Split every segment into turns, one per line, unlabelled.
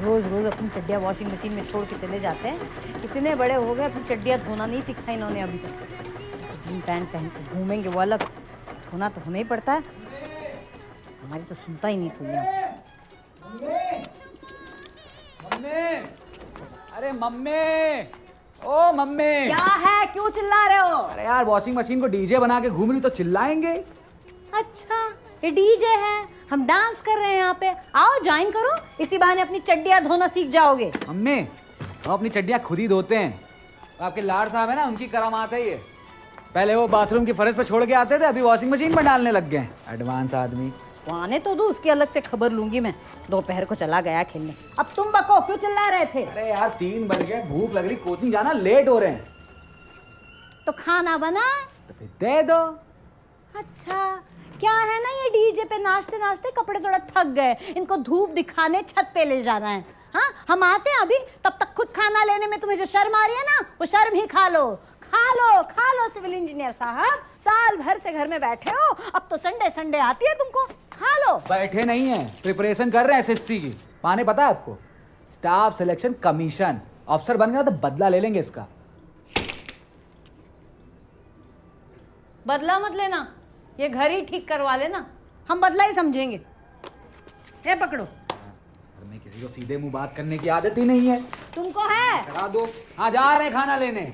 रोज रोज अपनी चड्डियाँ washing machine में छोड़ के चले जाते हैं। इतने बड़े हो गए, अपनी चड्डियाँ धोना नहीं सीखा इन्होंने अभी तक। जीन पैंट पहन के घूमेंगे वो अलग, धोना तो हमें ही पड़ता है। हमारी तो सुनता ही नहीं कोई।
मम्मी, अरे मम्मी, ओ मम्मी।
क्या है, क्यों चिल्ला रहे हो?
अरे यार वॉशिंग मशीन को डीजे बना के घूम रही तो चिल्लाएंगे।
अच्छा, ये डीजे है, हम डांस कर रहे हैं यहाँ पे। आओ ज्वाइन करो, इसी बहाने अपनी चड्डियाँ धोना सीख जाओगे।
मम्मी, हम अपनी चड्डियाँ खुद ही धोते हैं। आपके लाड साहब है ना, उनकी करामात है ये। पहले वो बाथरूम की फर्श पे छोड़ के आते थे, अभी वॉशिंग मशीन में डालने लग गए। एडवांस आदमी।
उसको आने तो दो, उसकी अलग से खबर लूंगी मैं। दोपहर को चला गया खेलने। अब तुम बको, क्यों चिल्ला रहे थे?
अरे यार 3 बज गए, भूख लग रही, कोचिंग जाना, लेट हो रहे हैं।
तो खाना बना
तो फिर दे दो।
अच्छा, क्या है ना, ये डीजे पे नाचते नाचते कपड़े थोड़ा थक गए, इनको धूप दिखाने छत पे ले जाना है। हाँ, हम आते हैं अभी, तब तक खुद खाना लेने में तुम्हें जो शर्म आ रही है ना, वो शर्म ही खा लो। खा लो खा लो सिविल इंजीनियर साहब, साल भर से घर में बैठे हो, अब तो संडे संडे आती है तुमको। खा लो।
बैठे नहीं है, प्रिपरेशन कर रहे हैं एसएससी की। पाने पता है आपको, स्टाफ सिलेक्शन कमीशन। अफसर बन गया तो बदला ले लेंगे इसका।
बदला मत लेना, ये घर ही ठीक करवा लेना, हम बदला ही समझेंगे। ये पकड़ो।
घर में किसी को सीधे मुंह बात करने की आदत ही नहीं है।
तुमको है?
करा दो। हाँ, जा रहे हैं खाना लेने।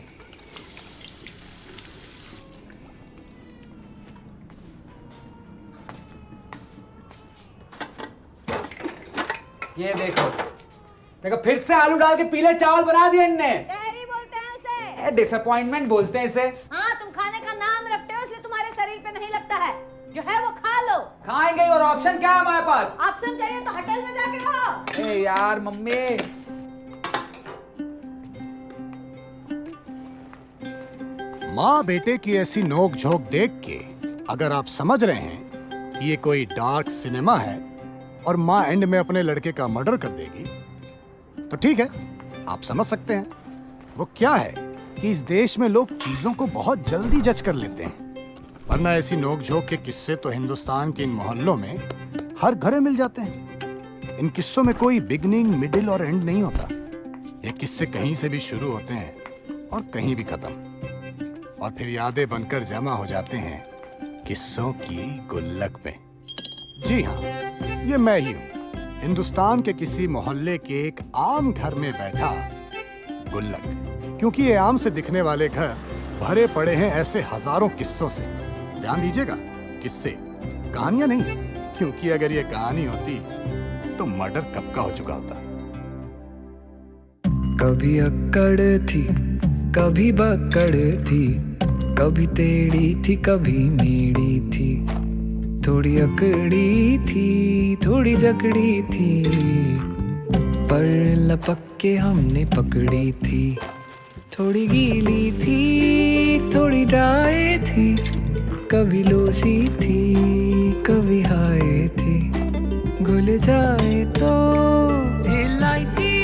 ये देखो देखो, फिर से आलू डाल के पीले चावल बना दिए इनने।
तहरी बोलते हैं उसे।
डिसअपॉइंटमेंट बोलते हैं इसे।
हाँ, तुम खाने का नाम रखते हो इसलिए तुम्हारे शरीर पे नहीं लगता है। जो है वो खा लो।
खाएंगे, और ऑप्शन क्या है हमारे पास?
ऑप्शन चाहिए तो होटल में जाके रहो।
ए यार मम्मी।
माँ बेटे की ऐसी नोक झोंक देख के अगर आप समझ रहे हैं कि ये कोई डार्क सिनेमा है और माँ एंड में अपने लड़के का मर्डर कर देगी, तो ठीक है, आप समझ सकते हैं। वो क्या है कि इस देश में लोग चीजों को बहुत जल्दी जज कर लेते हैं, वरना ऐसी नोक झोंक के किस्से तो हिंदुस्तान के इन मोहल्लों में हर घर में मिल जाते हैं। इन किस्सों में कोई बिगनिंग, मिडिल और एंड नहीं होता। ये किस्से कहीं से भी शुरू होते हैं और कहीं भी खत्म, और फिर यादें बनकर जमा हो जाते हैं किस्सों की गुल्लक में। जी हाँ, ये मैं ही हूँ, हिंदुस्तान के किसी मोहल्ले के एक आम घर में बैठा गुल्लक। क्योंकि ये आम से दिखने वाले घर भरे पड़े हैं ऐसे हजारों किस्सों से। ध्यान दीजिएगा, किस्से, कहानियां नहीं, क्योंकि अगर ये कहानी होती तो मर्डर कब का हो चुका होता।
कभी अक्कड़ थी, कभी बक्कड़ थी, कभी टेढ़ी थी, कभी मेढ़ी थी, थोड़ी अकड़ी थी, थोड़ी जकड़ी थी, पर लपक के हमने पकड़ी थी। थोड़ी गीली थी, थोड़ी ड्राई थी, कभी लोसी थी, कभी हाय थी, घुल जाए तो इलायची,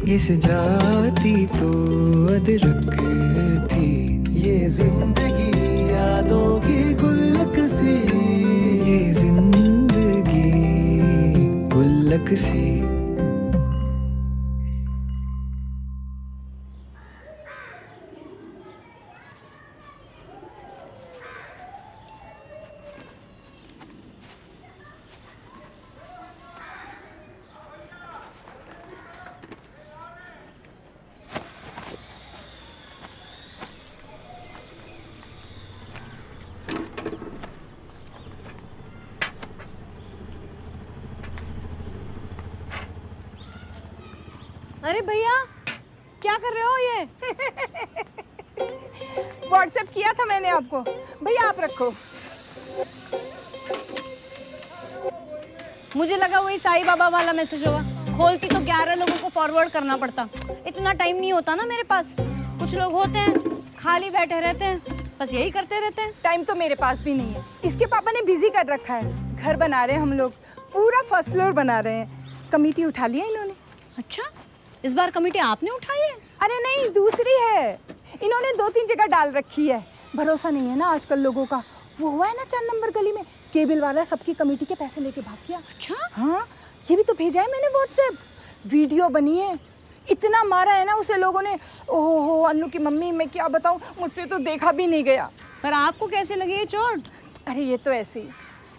घिस जाती तो अदरक थी।
ये जिंदगी यादों की गुल्लक सी,
ये जिंदगी गुल्लक सी।
अरे भैया, क्या कर रहे हो ये?
व्हाट्सएप किया था मैंने आपको। भैया आप रखो।
मुझे लगा वही साईं बाबा वाला मैसेज होगा। खोलती तो 11 लोगों को फॉरवर्ड करना पड़ता। इतना टाइम नहीं होता ना मेरे पास। कुछ लोग होते हैं खाली बैठे रहते हैं, बस यही करते रहते हैं।
टाइम तो मेरे पास भी नहीं है। इसके पापा ने बिजी कर रखा है। घर बना रहे हैं हम लोग, पूरा फर्स्ट फ्लोर बना रहे हैं। कमेटी उठा लिया इन्होंने।
अच्छा, इस बार कमेटी आपने उठाई है?
अरे नहीं, दूसरी है। इन्होंने 2-3 जगह डाल रखी है। भरोसा नहीं है ना आजकल लोगों का। वो हुआ है ना 4 नंबर गली में, केबल वाला सबकी कमेटी के पैसे लेके भाग गया।
अच्छा?
हाँ, ये भी तो भेजा है मैंने व्हाट्सएप। वीडियो बनी है, इतना मारा है ना उसे लोगों ने। ओहो हो अन्नू की मम्मी, मैं क्या बताऊं, मुझसे तो देखा भी नहीं गया।
पर आपको कैसे लगी ये चोट?
अरे ये तो ऐसे ही।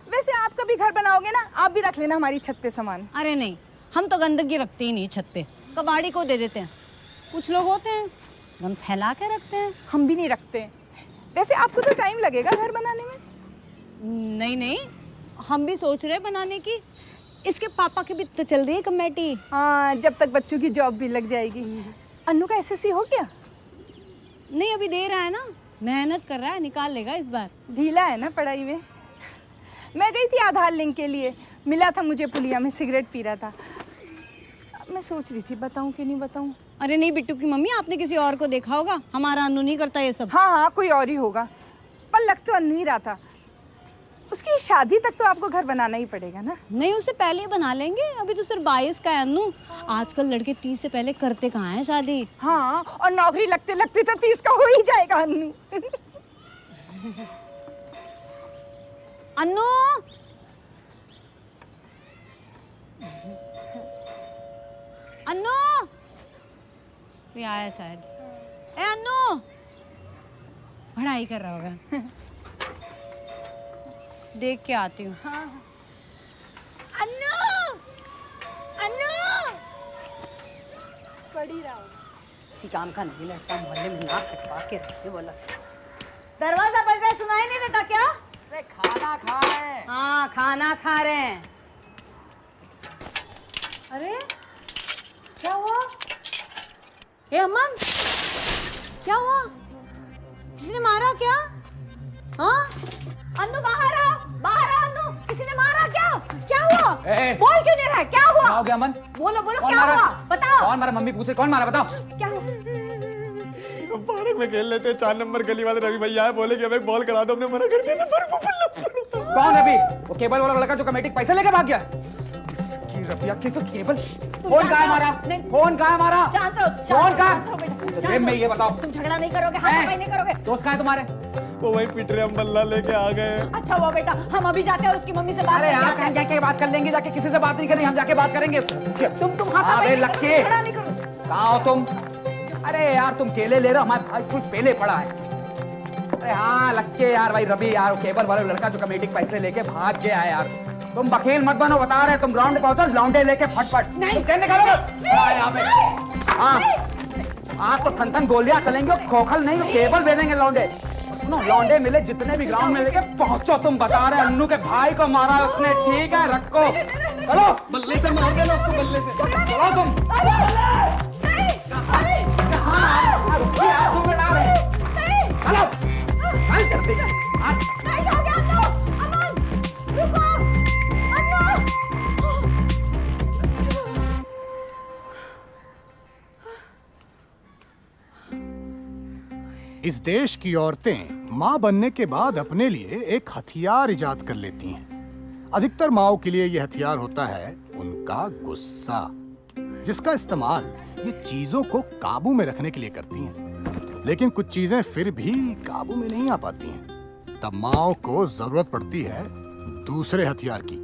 वैसे आप कभी घर बनाओगे ना, आप भी रख लेना हमारी छत पे सामान।
अरे नहीं, हम तो गंदगी रखते ही नहीं छत पे, कबाड़ी को दे देते हैं। कुछ लोग होते हैं गंद फैला के रखते हैं।
हम भी नहीं रखते। वैसे आपको तो टाइम लगेगा घर बनाने में।
नहीं नहीं, हम भी सोच रहे हैं बनाने की। इसके पापा की भी तो चल रही है कमेटी।
हाँ, जब तक बच्चों की जॉब भी लग जाएगी। अन्नू का एसएससी हो गया?
नहीं, अभी दे रहा है ना, मेहनत कर रहा है, निकाल लेगा इस बार।
ढीला है ना पढ़ाई में। मैं गई थी आधार लिंक के लिए, मिला था मुझे पुलिया में, सिगरेट पी रहा था। मैं सोच रही थी बताऊं कि नहीं बताऊं।
अरे नहीं बिट्टू की मम्मी, आपने किसी और को देखा होगा, हमारा अन्नू नहीं करता ये सब।
हाँ हाँ, कोई और ही होगा, पर लग तो अन्नू ही रहा था। उसकी शादी तक तो आपको घर बनाना ही पड़ेगा ना।
नहीं, उससे पहले ही बना लेंगे, अभी तो सिर्फ 22 का है अन्नू। आजकल लड़के 30 से पहले करते कहाँ हैं शादी।
हाँ, और नौकरी लगते लगते तो 30 का हो ही जाएगा अन्नू।
अन्नू, अन्नू कोई आया शायद। ए अन्नू, पढ़ाई कर रहा होगा। देख के आती हूँ।
हाँ। अन्नू, अन्नू, पढ़ी रहा होगा।
किसी काम का नहीं लड़का, मोहल्ले में नाक कटवा के रखिए वो अलग से। दरवाजा बज रहा है, सुनाई नहीं देता क्या?
अरे खाना खा रहे हैं।
हाँ, खाना खा रहे हैं। अरे क्या हुआ? ए अमन, क्या हुआ? किसी ने मारा क्या? हाँ? अन्नू बाहर आ, बाहर आ अन्नू, किसी ने मारा क्या? क्या हुआ? बोल क्यों नहीं रहा है? क्या हुआ?
क्या हो गया अमन?
बोलो बोलो,
कौन
क्या
मारा?
हुआ? बताओ।
कौन मारा? मम्मी पूछे कौन मारा, बताओ।
क्या हुआ?
पार्क में खेल लेते हैं, 4 नंबर गली वाले रवि भैया है, बोले कि हमें बॉल करा दो, हमने मना कर दिया था।
कौन रवि? वो केबल वाला लड़का जो कमेटी पैसे लेके भाग गया। इसकी रबिया की तो केबल। फोन कहाँ है हमारा? फोन कहाँ है हमारा?
शांत रहो,
फोन कहाँ?
शांत रहो बेटा,
जेब में ये बताओ।
तुम झगड़ा नहीं करोगे, हाथापाई नहीं करोगे।
दोस्त कहाँ है तुम्हारे?
वो वही पिट रहे, हम बल्ला लेके आ गए।
अच्छा हुआ बेटा, हम अभी जाते हैं और उसकी मम्मी से बात
अरे
करके
यार,
आते हैं।
कहीं जाके बात कर लेंगे, जाके किसी से बात नहीं करनी, हम जाके बात करेंगे।
तुम हाथापाई
अबे
नहीं
लक्की,
करोगे, झगड़ा नहीं करोगे।
कहाँ हो तुम? अरे यार तुम केले ले रहे हो, हमारे भाई फुल पेले पड़ा है। अरे हाँ लक्के यार, भाई रवि यार, वो केबल वाला लड़का जो कमेटी के पैसे लेके भाग गया है यार। तुम वकील मत बनो, बता रहे तुम ग्राउंड पे पहुंचो, लौंडे लेके फटफट।
नहीं।
चेंज करोगे यहाँ पे? हाँ, आज तो थन थन गोलियां चलेंगे, खोखल नहीं, केबल भेजेंगे लौंडे। सुनो, लौंडे मिले जितने भी ग्राउंड में लेके पहुंचो। तुम बता रहे अन्नू के भाई को मारा उसने, ठीक है रखो। चलो,
बल्ले से मार देना उसको, बल्ले से।
चलो तुम। चलो, चल जल्दी।
इस देश की औरतें माँ बनने के बाद अपने लिए एक हथियार इजाद कर लेती हैं। अधिकतर माँओं के लिए यह हथियार होता है उनका गुस्सा, जिसका इस्तेमाल ये चीजों को काबू में रखने के लिए करती हैं। लेकिन कुछ चीजें फिर भी काबू में नहीं आ पाती हैं। तब माँओं को जरूरत पड़ती है दूसरे हथियार की,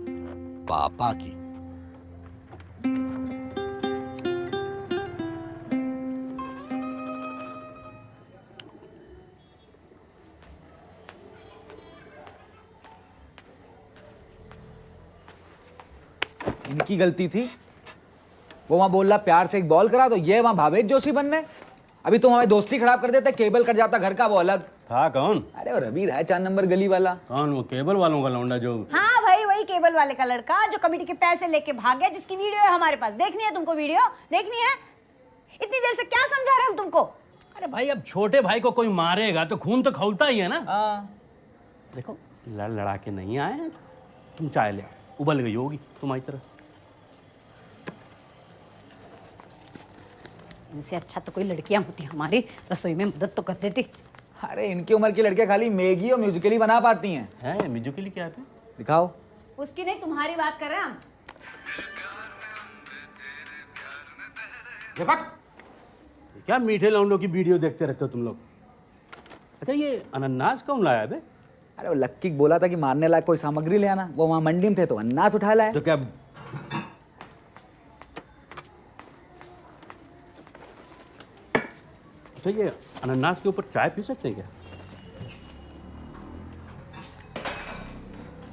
पापा की।
इनकी गलती थी। वो वहां बोल रहा प्यार से एक बॉल करा, तो ये वहां भावेश जोशी बनने। अभी तुम हमारी दोस्ती खराब कर देते, केबल कट जाता घर का, वो अलग
था। कौन?
अरे वो रवि रहा है 4 नंबर गली वाला।
कौन? वो केबल वालों का लौंडा जो?
हाँ भाई, वही केबल वाले का लड़का जो कमेटी के पैसे लेके भाग गया, जिसकी वीडियो है हमारे पास। देखनी है तुमको वीडियो? देखनी है? इतनी देर से क्या समझा रहे हम तुमको?
अरे भाई, अब छोटे भाई को कोई मारेगा तो खून तो खौलता ही है ना। देखो, लड़ लड़ा के नहीं आए हैं। तुम चाय ले आओ, उबल गई होगी तुम्हारी तरह।
इनसे अच्छा तो कोई लड़कियां होती हमारी रसोई में मदद तो कर देती।
अरे इनकी उम्र की लड़कियां खाली मैगी और म्यूजिकली बना पाती हैं।
है मिजू के लिए क्या है?
दिखाओ।
उसकी नहीं, तुम्हारी बात कर रहे हैं हम।
ये क्या मीठे लौंडों की वीडियो देखते रहते हो तुम लोग? अच्छा, ये अनन्नास कौन लाया बे?
अरे वो लक्की बोला था कि मारने लायक कोई सामग्री ले आना, वो वहां मंडी में थे तो अनाज उठा लाए।
तो क्या अच्छा ये अनानास के ऊपर चाय पी सकते हैं क्या?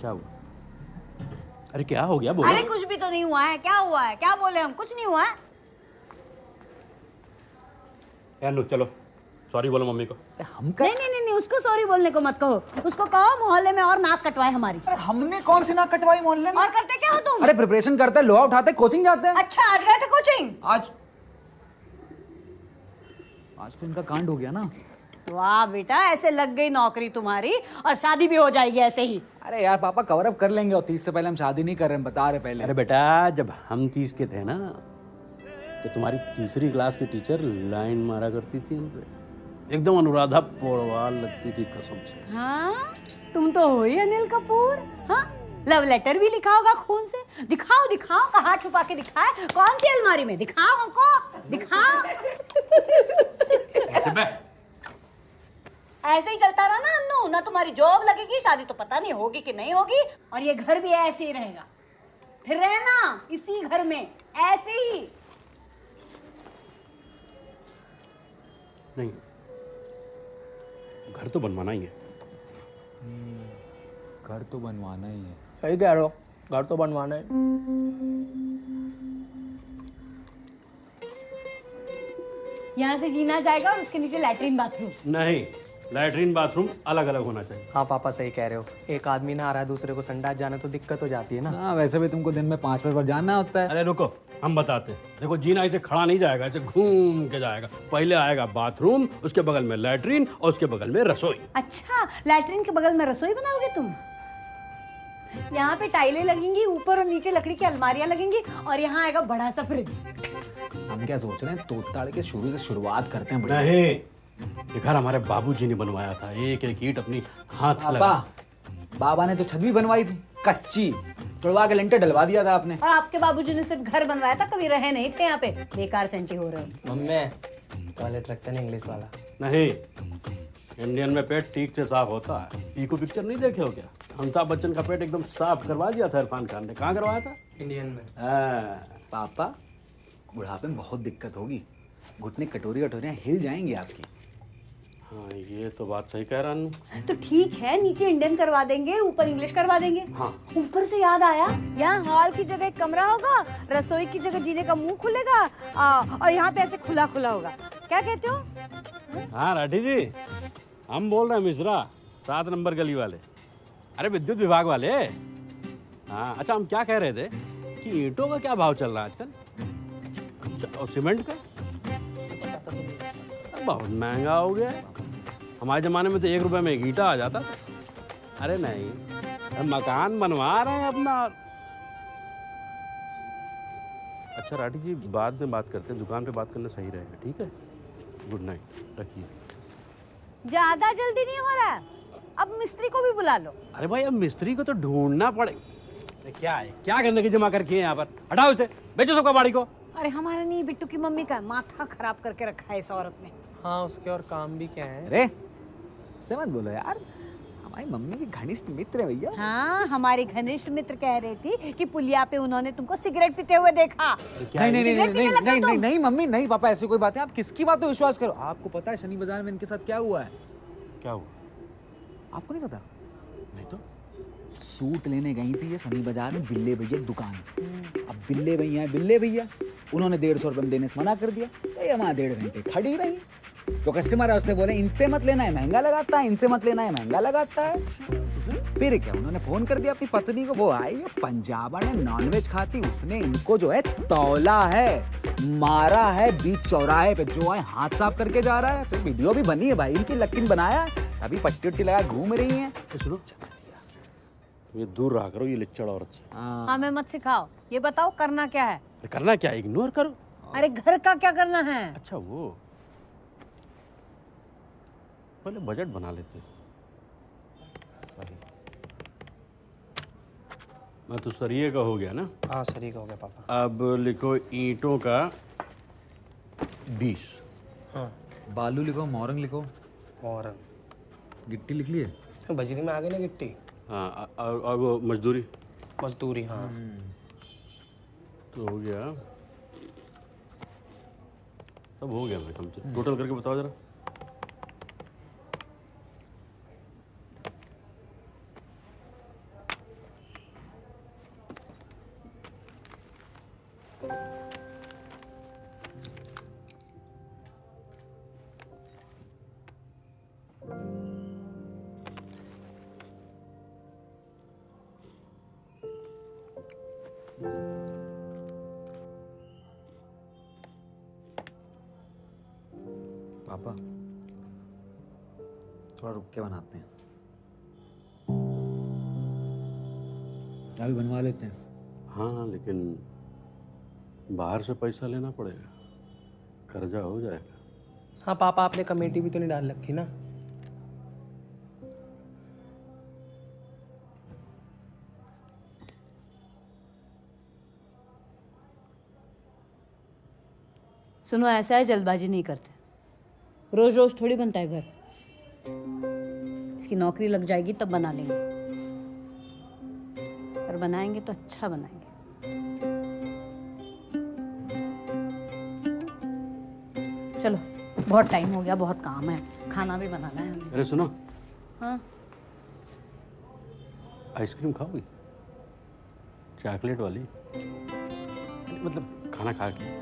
क्या हुआ? अरे क्या हो गया बोलो।
अरे कुछ भी तो नहीं हुआ है, क्या हुआ है, क्या बोले हम, कुछ नहीं हुआ है।
यार लो चलो सॉरी बोलो मम्मी को।
नहीं नहीं नहीं नहीं, उसको सॉरी बोलने को मत कहो, उसको कहो मोहल्ले में और नाक कटवाए हमारी।
अरे हमने कौन सी नाक कटवाई मोहल्ले में?
और करते क्या हो तुम?
अरे प्रिपरेशन करते हैं, लोहा उठाते हैं, कोचिंग जाते हैं।
अच्छा आज गए थे कोचिंग?
आज तो इनका कांड हो गया ना।
वाह बेटा, ऐसे लग गई नौकरी तुम्हारी और शादी भी हो जाएगी ऐसे ही।
अरे यार पापा कवर अप कर लेंगे, और 30 से पहले हम शादी नहीं कर रहे हैं, बता रहे पहले।
अरे बेटा जब हम 30 के थे ना तो तुम्हारी तीसरी क्लास की टीचर लाइन मारा करती थी हम पे, एकदम अनुराधा पौड़वाल लगती थी कसम से।
हाँ तुम तो हो ही अनिल कपूर। हाँ लव लेटर भी लिखा होगा खून से। दिखाओ दिखाओ, कहाँ छुपा के दिखाए, कौन सी अलमारी में, दिखाओ हमको, दिखाओ। ऐसे ही चलता रहा ना अन्नू, ना तुम्हारी जॉब लगेगी, शादी तो पता नहीं होगी कि नहीं होगी, और ये घर भी ऐसे ही रहेगा, फिर रहना इसी घर में ऐसे ही।
नहीं घर तो बनवाना ही है।
घर तो बनवाना ही है।
सही कह रहे हो, घर तो बनवाना है।
यहाँ से जीना जाएगा और उसके नीचे लैट्रिन बाथरूम।
नहीं लैट्रिन बाथरूम अलग अलग होना चाहिए।
हाँ पापा सही कह रहे हो, एक आदमी ना आ रहा है दूसरे को संडास जाना तो दिक्कत हो जाती है ना।
हाँ वैसे भी तुमको दिन में 5 बार जाना होता है।
अरे रुको हम बताते हैं। देखो जीना ऐसे खड़ा नहीं जाएगा, ऐसे घूम के जाएगा। पहले आएगा बाथरूम, उसके बगल में लैट्रिन और उसके बगल में रसोई।
अच्छा लैट्रिन के बगल में रसोई बनाओगे तुम? यहाँ पे टाइलें लगेंगी, ऊपर और नीचे लकड़ी की अलमारियां लगेंगी, और यहाँ आएगा बड़ा सा फ्रिज।
हम क्या सोच रहे हैं, तोड़ताड़ के शुरू से शुरुआत करते हैं। बढ़िया।
नहीं ये घर हमारे बाबूजी ने बनवाया था, एक एक ईंट अपनी हाथ से लगा।
बाबा ने तो छत भी बनवाई थी कच्ची, तोड़वा के लिंटर डलवा दिया था आपने।
और आपके बाबूजी ने सिर्फ घर बनवाया था, कभी रहे नहीं थे यहाँ पे। बेकार सेंटी हो रहे हो।
मम्मी टॉयलेट रखते ना इंग्लिश वाला।
नहीं इंडियन में पेट ठीक से साफ होता है। इको पिक्चर नहीं देखे हो क्या? अमिताभ बच्चन का पेट एकदम साफ करवा दिया था इरफान खान ने। कहाँ करवाया था?
इंडियन में।
पापा बुढ़ापे में बहुत दिक्कत होगी, घुटने कटोरी कटोरियाँ हिल जाएंगी आपकी।
हाँ ये तो बात सही कह रहा हूँ।
तो ठीक है, नीचे इंडियन करवा देंगे, ऊपर इंग्लिश करवा देंगे।
हाँ।
ऊपर से याद आया, यहाँ हॉल की जगह एक कमरा होगा, रसोई की जगह जीने का मुंह खुलेगा, और यहाँ पे ऐसे खुला खुला होगा। क्या कहते हो?
हाँ राठी जी हम बोल रहे हैं मिश्रा, 7 नंबर गली वाले। अरे विद्युत विभाग वाले। हाँ अच्छा हम क्या कह रहे थे कि ईंटों का क्या भाव चल रहा है आजकल? अच्छा, और सीमेंट का? बहुत महंगा हो गया है। हमारे ज़माने में तो 1 रुपए में एक ईंटा आ जाता था। अरे नहीं हम मकान बनवा रहे हैं अपना। अच्छा राठी जी बाद में बात करते हैं, दुकान पे बात करना सही रहेगा। ठीक है गुड नाइट रखिए।
ज्यादा जल्दी नहीं हो रहा है, अब मिस्त्री को भी बुला लो।
अरे भाई अब मिस्त्री को तो ढूंढना पड़ेगा। क्या है, क्या गंदगी जमा करके है यहाँ पर? हटाओ इसे, बेचो सबका बाड़ी को।
अरे हमारा नहीं, बिट्टू की मम्मी का। माथा खराब करके रखा है इस औरत ने।
हाँ उसके और काम भी क्या है।
अरे से मत बोलो यार, हमारी मम्मी की घनिष्ठ मित्र है भैया।
हाँ हमारी घनिष्ठ मित्र कह रही थी कि पुलिया पे उन्होंने तुमको सिगरेट पीते हुए देखा।
नहीं नहीं नहीं
सिगरेट पीने
नहीं
लगे
नहीं
तुम?
नहीं नहीं मम्मी नहीं पापा ऐसी कोई बात है, आप किसकी बात पे विश्वास करो। आपको पता है शनि बाजार में इनके साथ क्या हुआ है?
क्या हुआ?
आपको नहीं पता?
नहीं तो
सूट लेने गई थी ये शनि बाजार में बिल्ले भैया की दुकान। अब बिल्ले भैया है, बिल्ले भैया उन्होंने 150 रुपये में देने से मना कर दिया, तो ये वहाँ 1.5 घंटे खड़ी रही। तो कस्टमर है उससे बोले इनसे मत लेना है महंगा लगाता है, इनसे मत लेना है महंगा लगाता है। फिर क्या उन्होंने फोन कर दिया अपनी पत्नी को, वो आई, पंजाबा ने नॉनवेज खाती, उसने इनको जो है तौला है, मारा है बीच चौराहे पे, जो है हाथ साफ करके जा रहा है। फिर वीडियो भी बनी है भाई इनकी, लकिन बनाया, अभी पट्टी उट्टी लगा घूम रही है।
सुनो ये दूर रहा करो ये लिच्चड़ औरत से।
हमें मत सिखाओ, ये बताओ करना क्या है?
करना क्या, इग्नोर करो।
अरे घर का क्या करना है?
अच्छा वो पहले बजट बना लेते।
सही।
मैं तो सरिये का हो गया ना।
हाँ सही हो गया पापा।
अब लिखो ईंटों का 20।
हाँ
बालू लिखो, मोरंग लिखो,
और
गिट्टी लिख लिए।
बजरी में आ गई ना गिट्टी।
हाँ और वो मजदूरी
मजदूरी हाँ।
तो हो गया सब हो गया भाई, कम से टोटल करके बताओ जरा।
पापा थोड़ा रुक के बनाते हैं, अभी बनवा लेते हैं।
हाँ लेकिन बाहर से पैसा लेना पड़ेगा, कर्जा हो जाएगा।
हाँ पापा, आपने कमेटी भी तो नहीं डाल रखी ना।
सुनो, ऐसा है, जल्दबाजी नहीं करते। रोज रोज थोड़ी बनता है घर। इसकी नौकरी लग जाएगी तब बना लेंगे, पर बनाएंगे तो अच्छा बनाएंगे। चलो, बहुत टाइम हो गया, बहुत काम है, खाना भी बनाना है हमें।
अरे सुनो,
हाँ,
आइसक्रीम खाओगी? चॉकलेट वाली, मतलब खाना खा के।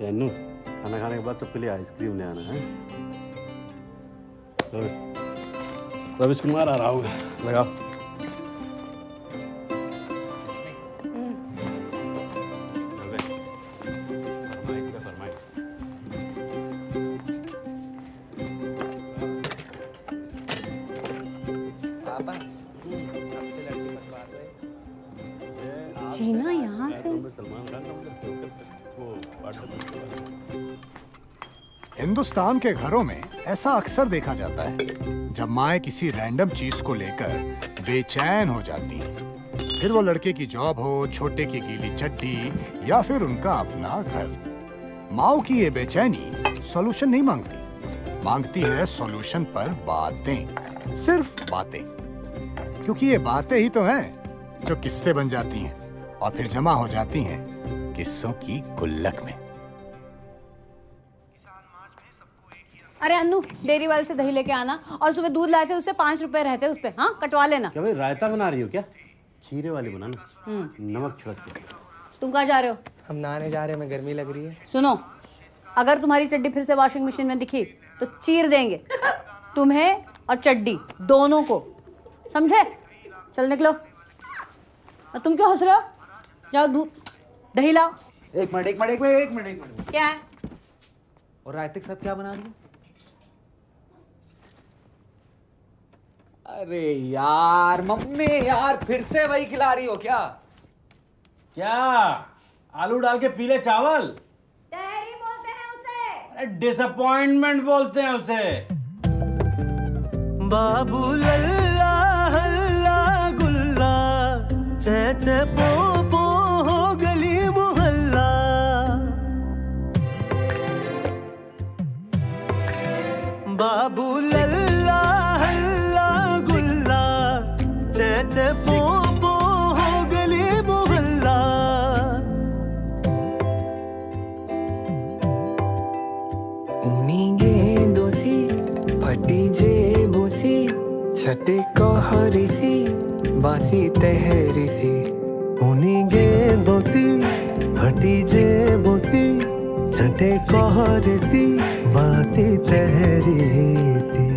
अनु, खाना खाने के बाद सबके लिए आइसक्रीम ले आना है। रविश कुमार आ रहा होगा, लगाओ।
पापा आपसे लड़की बनवा रहे हैं।
जीना यहाँ से।
सलमान खान का वो
हिंदुस्तान के घरों में ऐसा अक्सर देखा जाता है, जब माएं किसी रैंडम चीज को लेकर बेचैन हो जाती हैं। फिर वो लड़के की जॉब हो, छोटे की गीली चड्डी या फिर उनका अपना घर। माओ की ये बेचैनी सॉल्यूशन नहीं मांगती, मांगती है सॉल्यूशन पर बातें, सिर्फ बातें। क्योंकि ये बातें ही तो हैं जो किस्से बन जाती हैं और फिर जमा हो जाती हैं किस्सों की गुल्लक में।
अरे अन्नू, डेयरी वाले से दही लेके आना, और सुबह दूध लाके उससे 5 रुपए रहते उस पे। हाँ, कटवा लेना।
क्या भाई रायता बना रही हो क्या? खीरे वाली बनाना, नमक छिड़क के।
तुम कहाँ जा रहे हो?
हम नहाने जा रहे हैं, हमें गर्मी लग रही है।
सुनो, अगर तुम्हारी चड्डी फिर से वॉशिंग मशीन में दिखी तो चीर देंगे, तुम्हें और चड्डी दोनों को, समझे? चल निकलो। और तुम क्यों हंस रहे हो? जाओ दूध दही लाओ।
एक मिनट।
क्या है?
और रायते के साथ क्या बना रही हो? अरे यार मम्मी, यार फिर से वही खिला रही हो क्या?
क्या आलू डाल के पीले चावल?
तहरी बोलते हैं उसे।
अरे डिसअपॉइंटमेंट बोलते हैं उसे।
बाबू लल्ला हल्ला गुल्ला, चे चे पो पो हो गली मोहल्ला। बाबू लल्ला हल्ला गुल्ला, चे चे पो पो हो गली मोहल्ला।
ऊनी गेंदोसी फटी जेबोसी, छटे कहरीसी बासी तहरीसी।
ऊनी गेंदोसी फटी जेबोसी, छठे कहरेसी बासी तहरीसी।